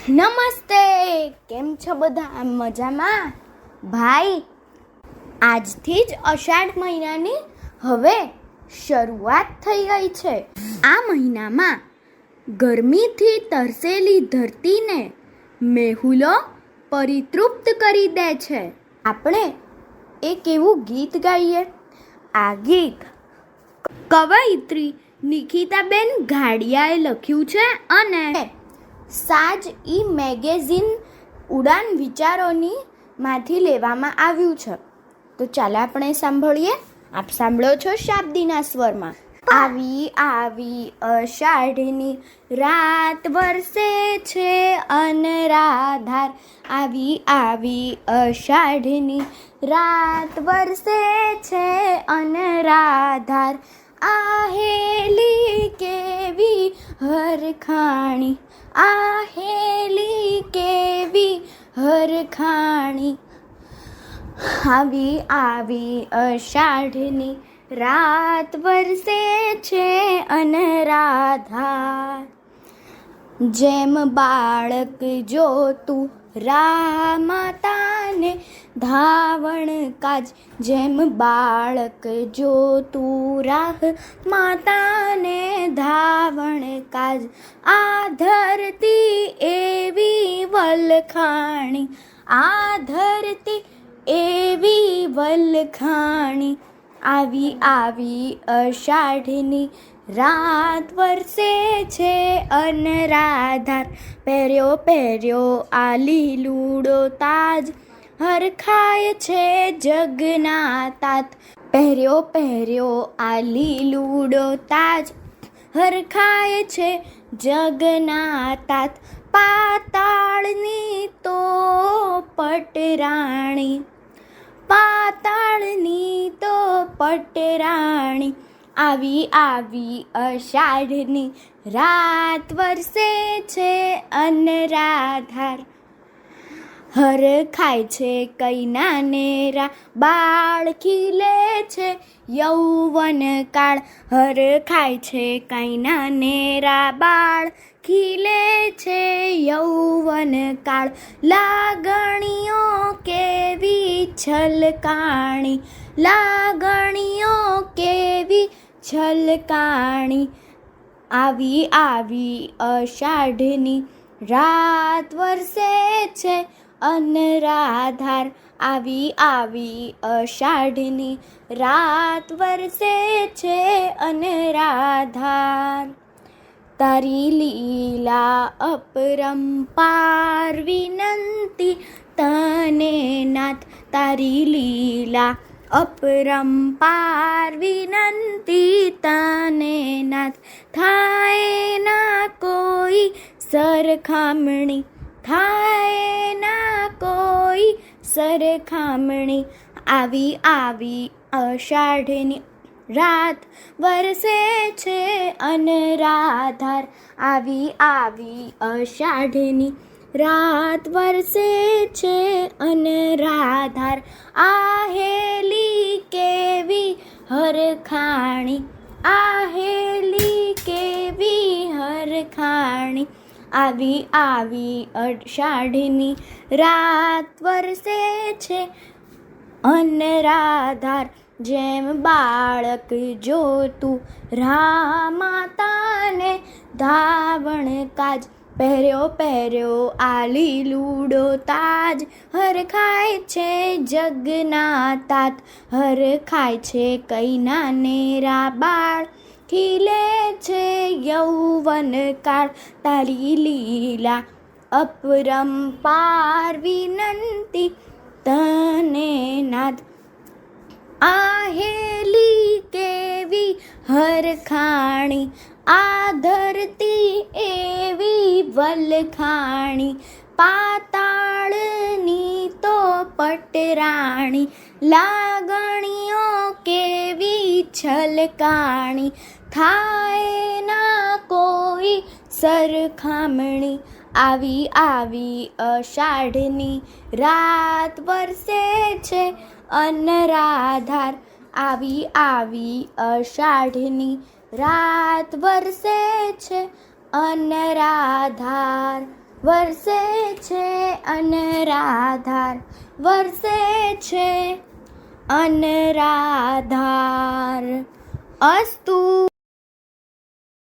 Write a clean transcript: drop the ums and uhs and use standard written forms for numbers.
નમસ્તે, કેમ છો બધા? મજામાં? ભાઈ, આજથી જ અષાઢ મહિનાની હવે શરૂઆત થઈ ગઈ છે. આ મહિનામાં ગરમીથી તરસેલી ધરતીને મેહુલો પરિતૃપ્ત કરી દે છે. આપણે એક એવું ગીત ગાઈએ. આ ગીત કવયિત્રી નિકિતાબેન ઘાડિયાએ લખ્યું છે અને સાજ ઈ મેગેઝિન ઉડાન વિચારોની માંથી લેવામાં આવ્યું છે. તો ચાલો આપણે સાંભળીએ. આપ સાંભળો છો શાબ્દીના સ્વરમાં. આવી આવી અષાઢની રાત વરસે છે અનરાધાર. આવી આવી અષાઢની રાત વરસે છે અનરાધાર. આહેલી કેવી હરખાણી, આહેલી કેવી હરખાણી. આવી આવી અષાઢની રાત વરસે છે અનરાધાર. જેમ બાળક જોતું રા માતાને ધાવણ કાજ, જેમ બાળક જોતું રાહ માતાને ધાવણ કાજ. આ ધરતી એવી વલખાણી, આ ધરતી એવી વલખાણી. આવી આવી અષાઢની રાત વરસે છે અનરાધાર. પહેર્યો પહેર્યો આ લીલુડો તાજ, હરખાય છે જગના તાત. પહેર્યો પહેર્યો આ લીલુડો તાજ, હરખાય છે જગના તાત. પાતાળની તો પટરાણી, પાતાળની તો પટરાણી. આવી આવી અષાઢની રાત વરસે છે અનરાધાર. હરખાય છે કૈના નેરા બાળ, ખીલે છે યૌવન કાળ. હરખાય છે કૈના નેરા બાળ, ખીલે છે યૌવન કાળ. લાગણીઓ કેવી છલકાણી, લાગણીઓ કેવી છલકાણી. આવી આવી અષાઢની રાત વરસે છે અનરાધાર. આવી આવી અષાઢની રાત વરસે છે અનરાધાર. તારી લીલા અપરંપાર વિનંતી તને નાથ. તારી લીલા અપરંપાર વિનંતી તને નાથ. થાય ના કોઈ સરખામણી, થાય ના કોઈ સરખામણી. આવી આવી અષાઢની રાત વરસે છે અનરાધાર. આવી આવી અષાઢની રાત વરસે છે અનરાધાર. આહેલી કેવી હરખાણી, આહેલી કેવી હરખાણી. આવી આવી અષાઢની રાત વરસે છે અનરાધાર. જેમ બાળક જોતું રા માતાને ધાવણ કાજ. પહેર્યો પહેર્યો આ લીલુડો તાજ, હરખાય છે જગના તાત. હરખાય છે કૈના નેરા બાળ, ખીલે છે યૌવન કાળ. તારી લીલા અપરંપાર વિનંતી તને નાથ. આહેલી કેવી હરખાણી, આ ધરતી એવી વલખાણી. પાતાળની તો પટરાણી, લાગણીઓ કેવી છલકાણી. થાય ના કોઈ સરખામણી. આવી આવી અષાઢની રાત વરસે છે અનરાધાર. આવી આવી અષાઢની રાત વરસે છે અનરાધાર. વરસે છે અનરાધાર, વરસે છે અનરાધાર. અસ્તુ